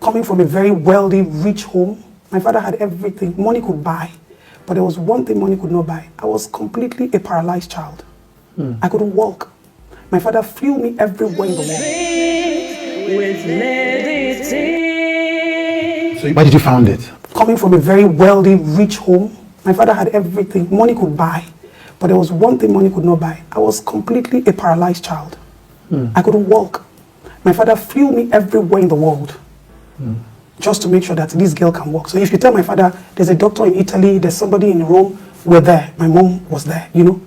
Coming from a very wealthy, rich home, my father had everything money could buy. But there was one thing money could not buy. I was completely a paralyzed child. I couldn't walk. My father flew me everywhere in the world. So why did you found it? Coming from a very wealthy, rich home, my father had everything money could buy. But there was one thing money could not buy. I was completely a paralyzed child. I couldn't walk. My father flew me everywhere in the world. Just to make sure that this girl can walk. So if you tell my father, there's a doctor in Italy, there's somebody in Rome, we're there. My mom was there, you know.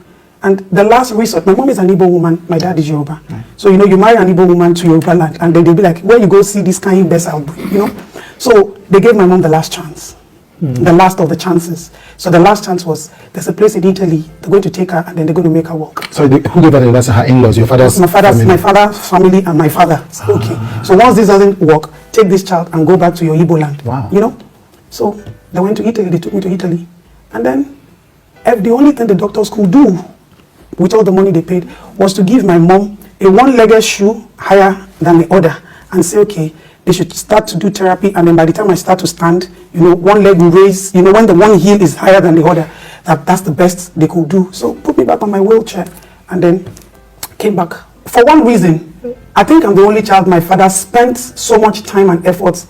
And the last resort, my mom is an Igbo woman, my dad is Yoruba. So, you know, you marry an Igbo woman to Yoruba land, and then they'll be like, where you go see this kind of best out, you know. So they gave my mom the last chance, the last of the chances. So the last chance was, there's a place in Italy, they're going to take her, and then they're going to make her walk. So who gave her the last? Her in-laws, your father's family? My father's family and my father. Okay. So once this doesn't work, take this child and go back to your Igbo land. Wow. You know? So they went to Italy, they took me to Italy. And then the only thing the doctors could do with all the money they paid was to give my mom a one-legged shoe higher than the other and say, okay, they should start to do therapy, and then by the time I start to stand, you know, one leg will raise, you know, when the one heel is higher than the other, that's the best they could do. So put me back on my wheelchair and then came back. For one reason, I think I'm the only child my father spent so much time and effort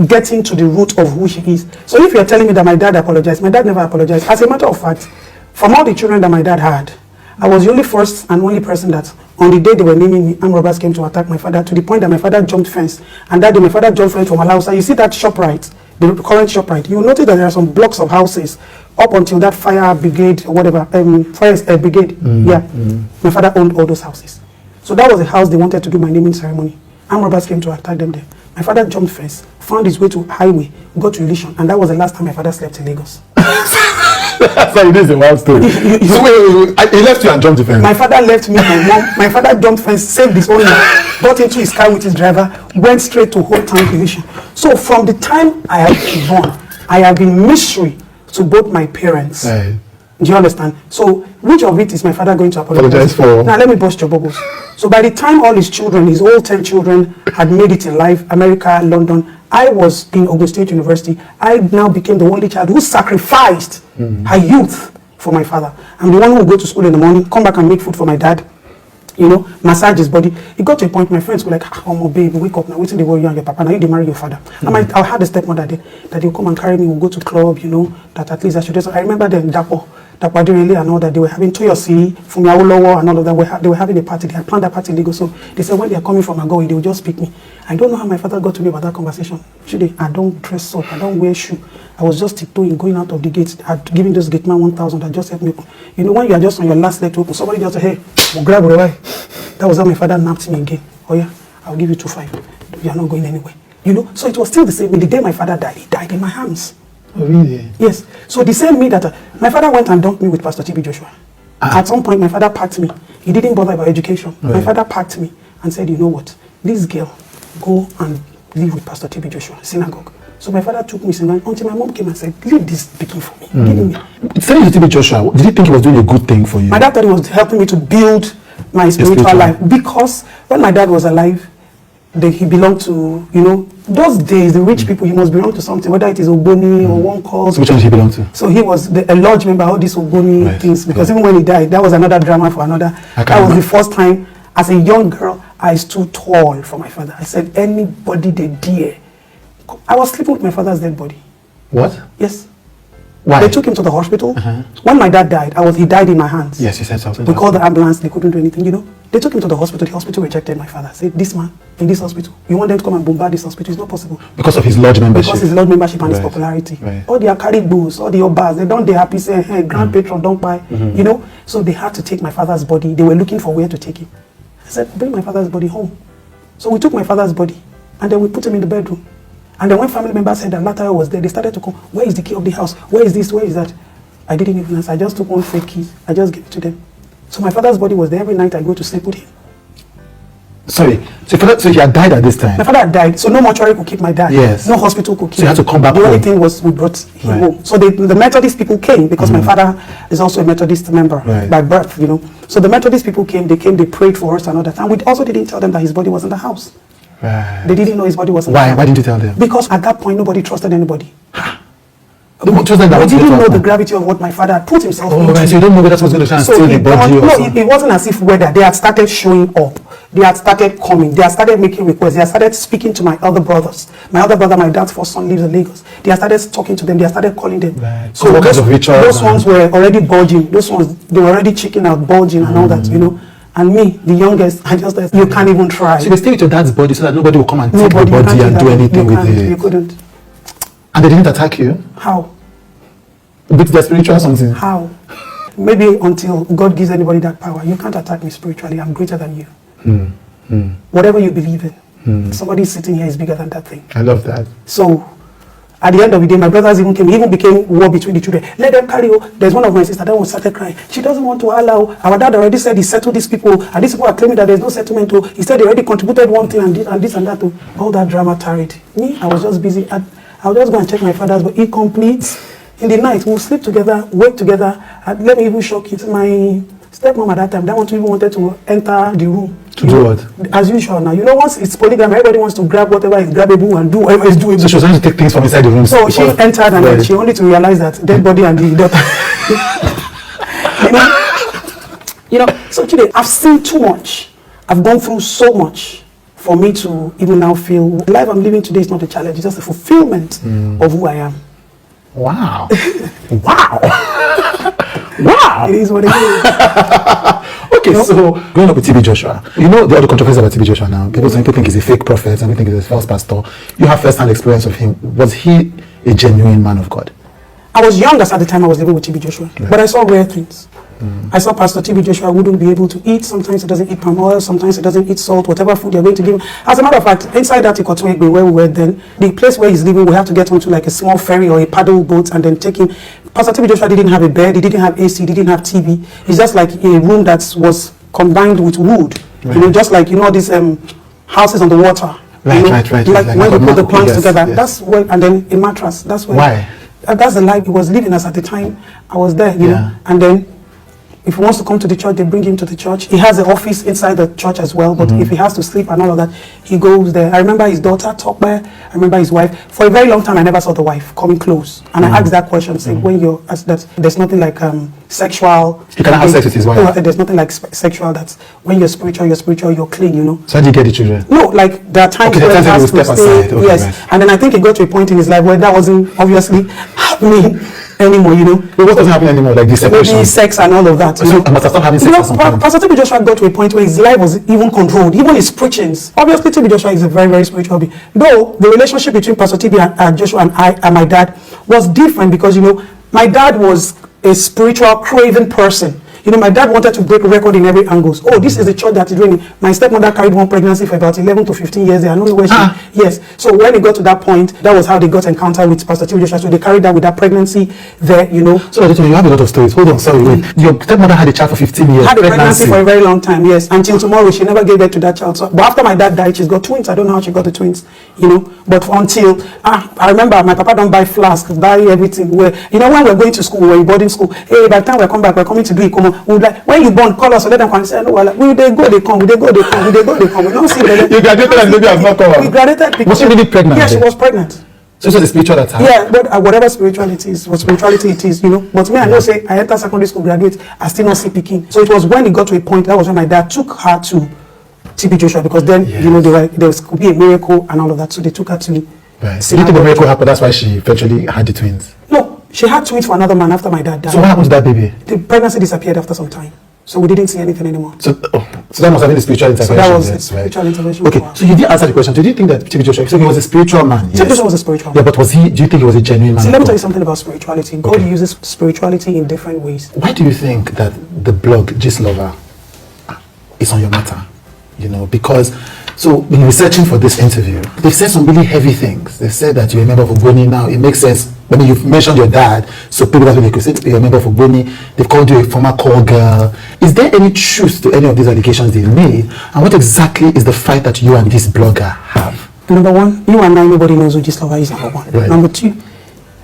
getting to the root of who she is. So if you're telling me that my dad apologized, my dad never apologized. As a matter of fact, from all the children that my dad had, I was the only first and only person that on the day they were naming me, armed robbers came to attack my father, to the point that my father jumped fence. And that day my father jumped fence from Alausa. You see that ShopRite, the current ShopRite, you will notice that there are some blocks of houses up until that fire brigade or whatever, fire brigade. My father owned all those houses. So that was the house they wanted to do my naming ceremony. Armed robbers came to attack them there. My father jumped fence, found his way to highway, got to Illusion, and that was the last time my father slept in Lagos. So it is a wild story. So wait, he left you and jumped the fence? My father left me, my mom. My father jumped fence, saved his own life, got into his car with his driver, went straight to Hope Town Division. So from the time I have been born, I have been mystery to both my parents. Right. Do you understand? So which of it is my father going to apologize for? Now let me bust your bubbles. So by the time all his children, his whole 10 children had made it in life, America, London, I was in Ogun State University. I now became the only child who sacrificed her youth for my father. I'm the one who would go to school in the morning, come back and make food for my dad, you know, massage his body. It got to a point my friends were like, oh my baby, wake up now, wait till they worry you and your papa, now you marry your father. I had a stepmother there that he'll come and carry me, we'll go to club, you know, that at least I should just, I remember them, Dapo Adirele and all that, they were having Toyosi, Fumi Awolowo and all of that, they were having a party, they had planned that party in Lagos, so they said when they are coming from Agoy, they will just pick me. I don't know how my father got to me about that conversation. Actually, I don't dress up, I don't wear shoe. I was just tiptoeing, going out of the gates, giving those gate man 1,000 that just helped me. You know, when you are just on your last leg to open, somebody just say, hey, we'll grab it away. That was how my father napped me again. Oh yeah, I'll give you 2,500. You are not going anywhere. You know, so it was still the same. The day my father died, he died in my arms. Oh, really? Yes. So the same me that my father went and dumped me with Pastor TB Joshua. At some point, my father packed me. He didn't bother about education. Right. My father packed me and said, you know what, this girl, go and live with Pastor TB Joshua, synagogue. So my father took me until my mom came and said, leave this speaking for me. Sending you to TB Joshua, did you think he was doing a good thing for you? My dad thought he was helping me to build my spiritual life. Because when my dad was alive, he belonged to, you know, those days, the rich people, he must belong to something, whether it is Ogboni or one cause. So which one did he belong to? So he was a lodge member of all these Ogboni things, because even when he died, that was another drama for another. That was the first time, as a young girl, I stood tall for my father. I said, anybody they dare. I was sleeping with my father's dead body. What? Yes. Why? They took him to the hospital. When my dad died, he died in my hands. Yes, you said something. We called the ambulance, they couldn't do anything, you know. They took him to the hospital rejected my father. Said, this man, in this hospital, you want them to come and bombard this hospital? It's not possible. Because of his lodge membership? Because his lodge membership and his popularity. All their caribous, all the obas, they happy, say, hey, grand patron, don't buy, you know. So they had to take my father's body. They were looking for where to take him. I said, bring my father's body home. So we took my father's body, and then we put him in the bedroom. And then when family members said that Lataya was there, they started to come, where is the key of the house? Where is this? Where is that? I didn't even answer. I just took one fake key. I just gave it to them. So my father's body was there. Every night I go to sleep with him. Sorry, so he had died at this time? My father had died, so no mortuary could keep my dad. Yes. No hospital could keep him. So you had to come back home. The only home. thing was we brought him home. So the Methodist people came, because my father is also a Methodist member by birth, you know. So the Methodist people came, they prayed for us and all that. And we also didn't tell them that his body was in the house. Right. They didn't know his body was. Why? Why didn't you tell them? Because at that point, nobody trusted anybody. They won't trust them that They what's going didn't to know the happen. gravity of what my father had put himself Oh, into. right. So you don't know whether that was going to try and steal the body or something. it wasn't as if whether they had started showing up. They had started coming. They had started making requests. They had started speaking to my elder brothers. My elder brother, my dad's first son, lives in Lagos. They had started talking to them. They had started calling them. Right. So what kinds of rituals those and- ones were already bulging. Those ones, they were already checking out, bulging and all that, you know. And me, the youngest, I just said, you can't even try. So they stay with your dad's body so that nobody will come and take Nobody, the you body can't and do do that. anything You with can't, You it. couldn't. And they didn't attack you? How? With their spiritual something? How? Maybe until God gives anybody that power. You can't attack me spiritually. I'm greater than you. Whatever you believe in, somebody sitting here is bigger than that thing. I love that. So, at the end of the day, my brothers even came. It even became war between the children. Let them carry. There's one of my sisters that one started crying. She doesn't want to allow. Our dad already said he settled these people, and these people are claiming that there's no settlement. He said they already contributed one thing and this and that. All that drama tarried. Me, I was just busy. I'll just go and check my father's, but he completes. In the night, we'll sleep together, wake together. And let me even shock you. My stepmom at that time, that one even wanted to enter the room. To do what? As usual now. You know, once it's polygamy, everybody wants to grab whatever is grabbable and do whatever is doable. So she was trying to take things from inside the room. So she entered and then she only to realize that dead body and the daughter. you know. So today I've seen too much. I've gone through so much for me to even now feel the life I'm living today is not a challenge. It's just a fulfillment of who I am. Wow. Wow. Wow. It is what it is. Okay, so growing up with TB Joshua, you know the other controversy about TB Joshua now. People think he's a fake prophet, some people think he's a false pastor. You have first-hand experience of him. Was he a genuine man of God? I was young at the time I was living with TB Joshua, but I saw rare things. I saw Pastor TB Joshua wouldn't be able to eat. Sometimes he doesn't eat palm oil. Sometimes he doesn't eat salt. Whatever food you're going to give him. As a matter of fact, inside that Ikotun where we were then, the place where he's living, we have to get onto like a small ferry or a paddle boat and then take him. Pastor TB Joshua didn't have a bed. He didn't have AC. He didn't have TV. It's just like a room that was combined with wood. Right. You know, just like, you know, these houses on the water. Right, you know, right. Like when they put the planks yes, together. yes. That's where, and then a mattress. That's where. Why? That's the life he was living as at the time I was there, you know. And then if he wants to come to the church, they bring him to the church. He has an office inside the church as well, but if he has to sleep and all of that, he goes there. I remember his daughter, Tokbe. I remember his wife. For a very long time, I never saw the wife coming close. And I asked that question, saying, when you're, that there's nothing like sexual. He cannot have sex with his wife. No, there's nothing like sexual. That's when you're spiritual, you're clean, you know. So how did you get the children? No, like there are times Okay, where he he has will to step stay. aside. Okay, Yes, right. and then I think he got to a point in his life where that wasn't obviously happening anymore, you know. What doesn't happen anymore, like this separation? Maybe sex and all of that. So I must have stopped having sex at some point. Pastor TB Joshua got to a point where his life was even controlled, even his preachings. Obviously, TB Joshua is a very, very spiritual being. Though the relationship between Pastor TB and Joshua and I and my dad was different because, you know, my dad was a spiritual, craven person. You know, my dad wanted to break a record in every angle. Oh, this is the church that is doing it. My stepmother carried one pregnancy for about 11 to 15 years. I don't know where she... Yes. So when it got to that point, that was how they got encounter with Pastor TB Joshua. So they carried that with that pregnancy there, you know. So you have a lot of stories. Hold on, sorry, wait. Your stepmother had a child for 15 years. Had a pregnancy for a very long time, yes. Until tomorrow, she never gave birth to that child. So, but after my dad died, she's got twins. I don't know how she got the twins, you know. But until, I remember my papa don't buy flasks, buy everything. Where, you know, when we're going to school, we're in boarding school. Hey, by the time we come back, we're coming to do it. We like, when you born, call us, so let them come and say, no, well, we they go, they come, we they go, they come, we they go, they come. We don't see them. You graduated and the baby has not come. We graduated because... Was she really pregnant? Yeah, she then? was pregnant. So it was a spiritual attack? Yeah, but whatever spirituality is, what spirituality it is, you know. But me, I know, say, I enter secondary school, graduate, I still not see Peking. So it was when it got to a point, that was when my dad took her to TB Joshua, because then, you know, there could be a miracle and all of that. So they took her to... Right. So you think the miracle happened, that's why she eventually had the twins? No, she had twins for another man after my dad died. So what happened to that baby? The pregnancy disappeared after some time. So we didn't see anything anymore. So that must have been the spiritual intervention. So that was then, a spiritual intervention. Okay, so you didn't answer the question. Did you think that TB Joshua, so he was a spiritual man? TB Joshua was a spiritual man. Yeah, but do you think he was a genuine man? See, let me tell you something about spirituality. God uses spirituality in different ways. Why do you think that the blog Gist Lover is on your matter? You know, because so in researching for this interview, they've said some really heavy things. They've said that you're a member of Ogoni now. It makes sense. I mean, you've mentioned your dad, so people that's what they could say you're a member of Ogoni. They've called you a former call girl. Is there any truth to any of these allegations they've made? And what exactly is the fight that you and this blogger have? Number one, you and I, nobody knows who Gist Lover is, number one. Right. Number two,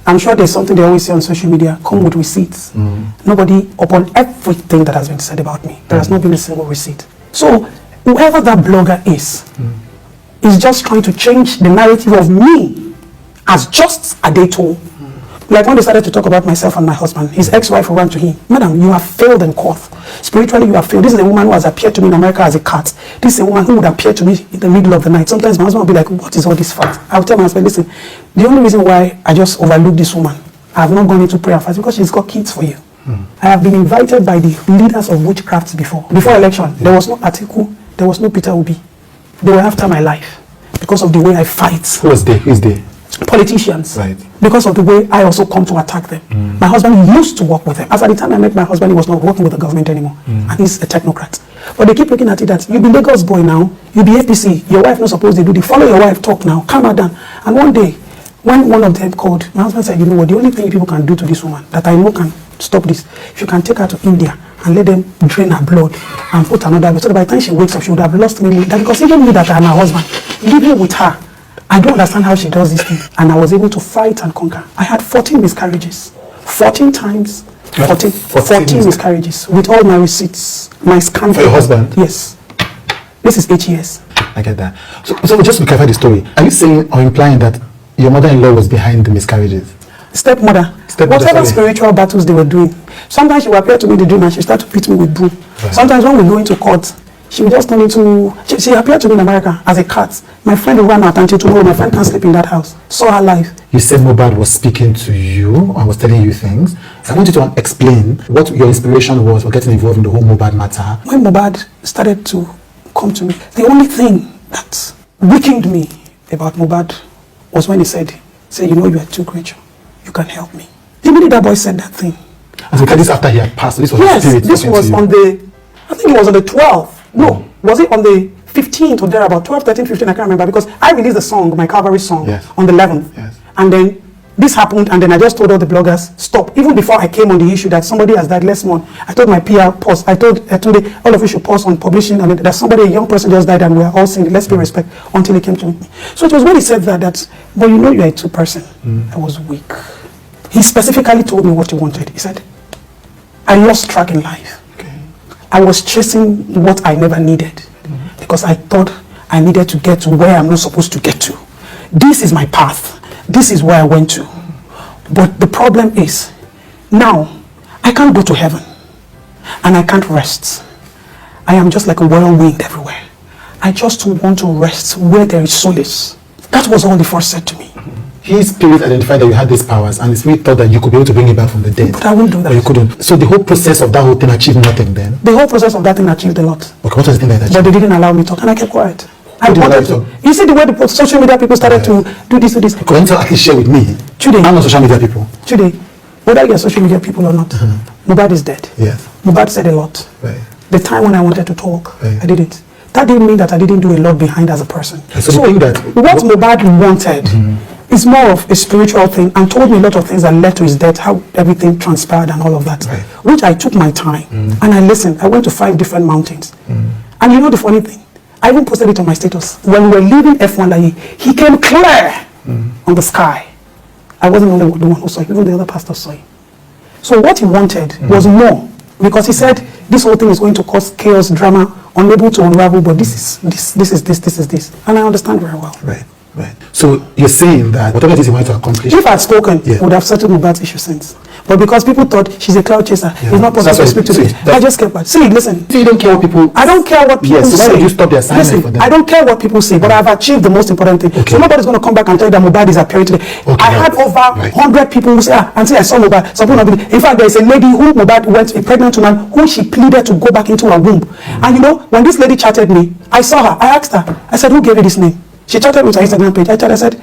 I'm sure there's something they always say on social media, come with receipts. Nobody, upon everything that has been said about me, there has not been a single receipt. So, whoever that blogger is is just trying to change the narrative of me as just a daytime. Like when they started to talk about myself and my husband, his ex-wife ran to him. Madam, you have failed in court. Spiritually, you have failed. This is a woman who has appeared to me in America as a cat. This is a woman who would appear to me in the middle of the night. Sometimes my husband will be like, what is all this fact? I'll tell my husband, listen, the only reason why I just overlooked this woman, I have not gone into prayer fast because she's got kids for you. I have been invited by the leaders of witchcraft before election. There was no Atiku, there was no Peter Obi. They were after my life because of the way I fight. Who was there? Who's there? Politicians, Right. because of the way I also come to attack them. My husband used to work with them. As at the time I met my husband, he was not working with the government anymore, and he's a technocrat. But they keep looking at it that you be Lagos boy now, you be APC, your wife not supposed to do the follow your wife talk now, calm her down. And one day, when one of them called, my husband said, you know what, the only thing people can do to this woman that I know can stop this, if you can take her to India and let them drain her blood and put another, so that by the time she wakes up, she would have lost me. That because even me that I'm her husband, living with her, I don't understand how she does this thing. And I was able to fight and conquer. I had 14 miscarriages. 14 times. 14 miscarriages. With all my receipts. My scan. For your husband? Yes. This is 8 years. I get that. So just to clarify the story, are you saying or implying that your mother-in-law was behind the miscarriages? Stepmother. Whatever spiritual battles they were doing. Sometimes she would appear to me in the dream and she started to beat me with broom. Right. Sometimes when we go into court, she would just turn into, she appeared to me in America as a cat. My friend will run out until tomorrow. My friend can't sleep in that house. Saw her live. You said Mohbad was speaking to you and was telling you things. I want you to explain what your inspiration was for getting involved in the whole Mohbad matter. When Mohbad started to come to me, the only thing that weakened me about Mohbad was when he said, you know, you are too creature. You can help me. The minute that boy said that thing. And so this after he had passed, this was yes, the spirit. This was on the, I think it was on the 12th. No, was it on the 15th or thereabout? 12, 13, 15, I can't remember, because I released the song, my Calvary song, yes, on the 11th. Yes. And then this happened, and then I just told all the bloggers, stop. Even before I came on the issue that somebody has died last month, I told my PR, pause. I told Tunde, all of you should pause on publishing, and that somebody, a young person just died, and we are all saying, let's pay respect, until he came to meet me. So it was when he said that, but you know you are a two person. I was weak. He specifically told me what he wanted. He said, I lost track in life. I was chasing what I never needed because I thought I needed to get to where I'm not supposed to get to. This is my path. This is where I went to. But the problem is, now I can't go to heaven and I can't rest. I am just like a whirlwind everywhere. I just want to rest where there is solace. That was all the first said to me. His spirit identified that you had these powers, and the spirit thought that you could be able to bring it back from the dead. But I won't do that. But you couldn't. So the whole process of that whole thing achieved nothing then? The whole process of that thing achieved a lot. Okay, what was the thing that achieved? But they didn't allow me to talk, and I kept quiet. I wanted to. You see the way the social media people started to do this, Can you at least share with me? Today. I'm not social media people. Today, whether you're social media people or not, Mohbad is dead. Yes. Mohbad said a lot. Right. The time when I wanted to talk, right, I didn't. That didn't mean that I didn't do a lot behind as a person. So that what Mohbad wanted is more of a spiritual thing, and told me a lot of things that led to his death, how everything transpired and all of that, right, which I took my time and I listened. I went to 5 different mountains. And you know the funny thing? I even posted it on my status. When we were leaving F1, he came clear on the sky. I wasn't the only one who saw it, even the other pastor saw it. So what he wanted was more, because he said this whole thing is going to cause chaos, drama, unable to unravel, but this is this. And I understand very well. Right. Right. So you're saying that whatever it is you want to accomplish. If I had spoken, would have settled Mohbad's issue since. But because people thought she's a cloud chaser, it's not possible to speak to me. I just kept quiet. See, listen. So you don't care what people. I don't care what people say. So why would you stop the assignment for them? I don't care what people say, but I've achieved the most important thing. So nobody's going to come back and tell you that Mohbad is appearing today. I had over 100 people who say, Auntie, I saw Mohbad. Some people not believe. In fact, there is a lady who Mohbad went, a pregnant woman, who she pleaded to go back into her womb. And you know, when this lady chatted me, I saw her. I asked her. I said, who gave you this name? She chatted with her Instagram page. I said,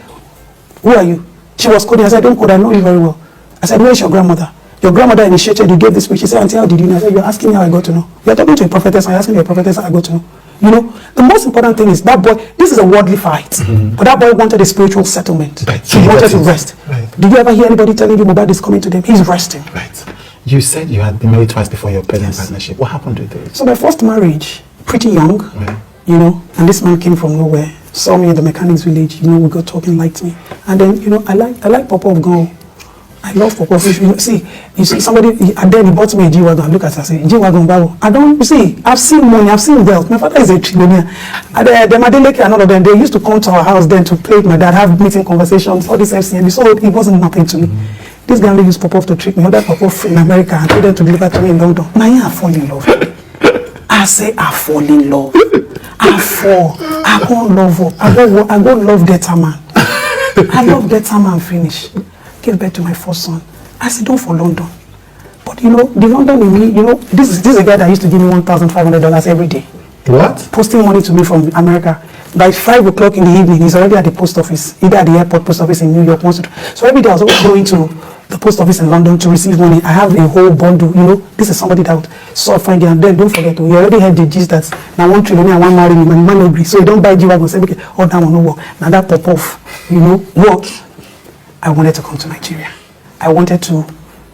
who are you? She was coding. I said, don't code, I know you very well. I said, where is your grandmother? Your grandmother initiated, you gave this speech. She said, Auntie, how did you know? I said, you're asking me how I got to know. You're talking to a prophetess, and you're asking me a prophetess how I got to know. You know, the most important thing is that boy, this is a worldly fight, but that boy wanted a spiritual settlement. Right. He wanted to rest. Right. Did you ever hear anybody telling you Mohbad is coming to them? He's resting. Right. You said you had been married twice before your present partnership. What happened with it? So my first marriage, pretty young, you know, and this man came from nowhere, saw me in the mechanics village, you know, we got talking, liked me. And then, you know, I like Papa of Go. I love pawpaw fish. You see somebody, and then he bought me a G-Wagon. Look at her, say, G-Wagon, Babu. I don't, you see, I've seen money, I've seen wealth. My father is a trillionaire. And the Madeleke and all of them, they used to come to our house then to play with my dad, have meeting conversations, all this FCM. So it wasn't nothing to me. This guy only used pawpaw to trick me. Other pawpaw in America and told them to deliver to me in London. Now I fall in love. I say I fall in love. I go love up. I go love Delta man. I love Delta man finish. Give birth to my first son. I said, don't for London. But you know, the London in me, you know, this is a guy that used to give me $1,500 every day. What? Posting money to me from America. By 5 o'clock in the evening, he's already at the post office, either at the airport post office in New York. So every day I was always going to the post office in London to receive money. I have a whole bundle, you know. This is somebody that would solve finding. And then don't forget, you already had the gist that now 1 trillion and 1 marry me, man no agree. So you don't buy G-Wagon and say, okay, oh, that one no work. Now that pop off, you know, work. I wanted to come to Nigeria. I wanted to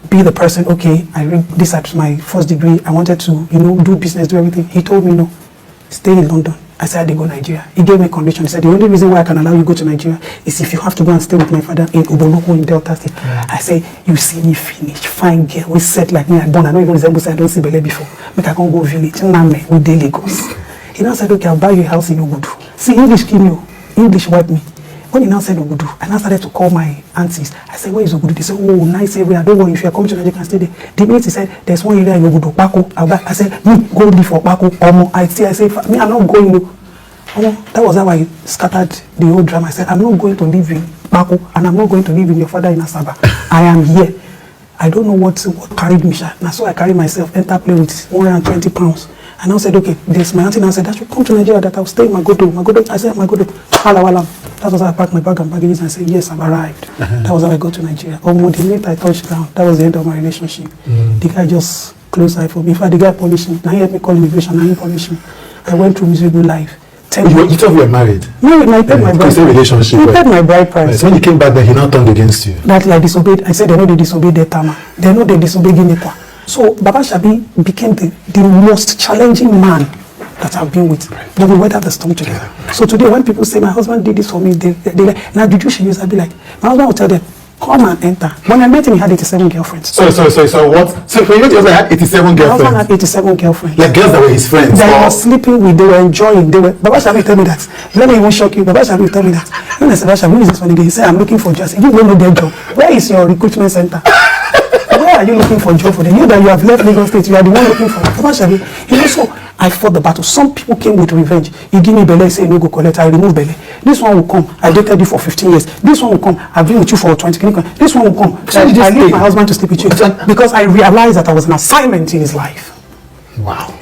be the person, okay, I read this at my first degree. I wanted to, you know, do business, do everything. He told me, no, stay in London. I said, I did go to Nigeria. He gave me a condition. He said, the only reason why I can allow you to go to Nigeria is if you have to go and stay with my father in Oboloko in Delta State. I say, you see me finish, fine girl, we set like me, I born, I don't even resemble, I don't see Bele before. Make I can't go village, Name, with daily goes. He now said, okay, I'll buy you a house in Ogudu. See, English kill you. English wipe me. When he now said Ogudu, I now started to call my aunties. I said, where is Ogudu? They said, oh, nice area. Don't worry, if you are coming to Nigeria, you can stay there. The minute he said, there's one area in Ogudu, Pako. I said, me, go live for Pako. I say, me, I'm not going. That was how I scattered the whole drama. I said, I'm not going to live in Pako, and I'm not going to live in your father in Asaba. I am here. I don't know what carried me. Now, so I carried myself, enter play with 120 pounds. And I said, okay, this my auntie now said, that should come to Nigeria, that I'll stay in Magodo. I said, Magodo, Wala. That was how I packed my bag and baggages and I said, yes, I've arrived. That was how I got to Nigeria. Almost the minute I touched down, that was the end of my relationship. The guy just closed eye for me. In fact, the guy punished me. Now he had me call immigration, now he punished me. I went through miserable life. You told me you were married? Married, I paid my bride price. Relationship. He paid my bride price. When you came back, then he now turned against you. That I disobeyed. I said, they know they disobeyed their Tama. They know they disobeyed Ginepa. So Baba Shabi became the most challenging man that I've been with. But we weathered the storm together. So today, when people say, my husband did this for me, they like, now did you should use? I'll be like, my husband will tell them, come and enter. When I met him, he had 87 girlfriends. Sorry, what? So when you met your husband, he had 87 girlfriends? My husband had 87 girlfriends. Like girls that were his friends? They were sleeping with, they were enjoying, Baba Shabi tell me that. Let me even shock you. Baba Shabi tell me that. When I said, Baba Shabi, who is this one? He said, I'm looking for jobs. You don't know their job. Where is your recruitment center? Where are you looking for a job for them? You that you have left Lagos State, you are the one looking for Baba Shabi. You know, so I fought the battle. Some people came with revenge. You give me Bele, say no go collect, I remove Bele. This one will come, I dated you for 15 years. This one will come, I've been with you for 20 years. This one will come, so I leave my husband to sleep with you. Because I realized that I was an assignment in his life. Wow.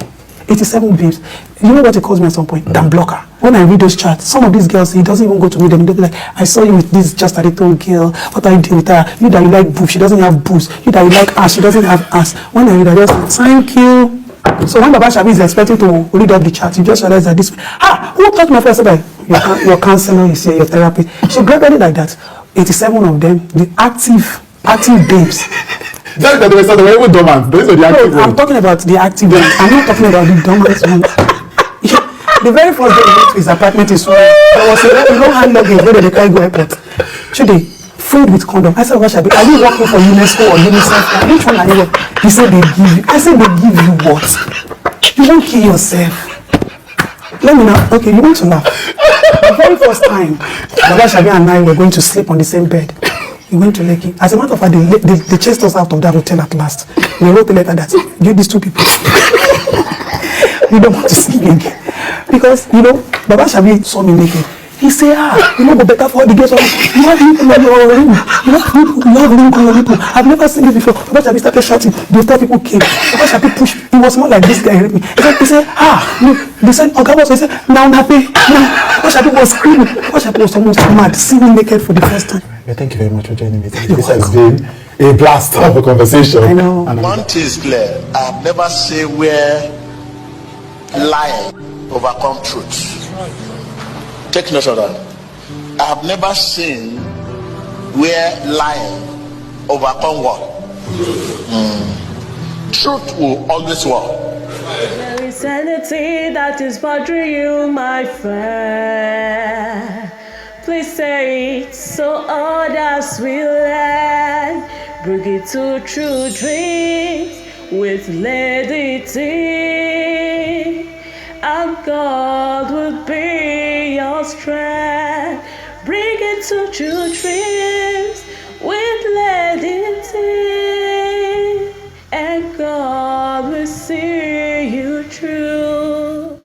87 babes. You know what he calls me at some point? Damn blocker. When I read those charts, some of these girls, he doesn't even go to meet them. They'll be like, I saw you with this just a little girl. What are you doing with her? You that you like boobs, she doesn't have boobs. You that you like ass, she doesn't have ass. When I read, I just thank you. So when Baba Shabi is expecting to read up the chart, you just realize that this, who taught my friend? I said, your counselor is here, your therapy. So gradually like that, 87 of them, the active babes. That's that they were even dormant. Those are the active ones. I'm talking about the active ones. I'm not talking about the dormant ones. The very first day we went to his apartment in Sweden, there was a hand luggage where they can't go airport. Should they? Filled with condom. I said, Shabi, are you working for UNESCO or UNICEF? Which one are you working? He said, they give you. I said, they give you what? You won't kill yourself. Let me now. Okay, you want to laugh. The very first time, Baba Shabi and I were going to sleep on the same bed. We went to Lekki. As a matter of fact, they chased us out of that hotel at last. We wrote a letter that, give these two people. We don't want to see me again. Because, you know, Baba Shabi saw me naked. He said, you know, but better for the girls. You have people on your ring. You have ring on your people. I've never seen this before. Baba Shabi started shouting. The other people came. Baba Shabi pushed. It was more like this guy raped me. He said, look. They said, okay, he said, now happy. Baba Shabi was screaming. Baba Shabi was almost mad, seeing me naked for the first time. Thank you very much for joining me. This has been a blast of a conversation. I know. One thing is clear. I've never seen where lying overcome truth. Take note of that. I have never seen where lying overcome what? Truth will always work. There is anything that is bothering you, my friend. Please say it so others will learn. Bring it to true dreams with Lady T. And God will be your strength. Bring it to true dreams.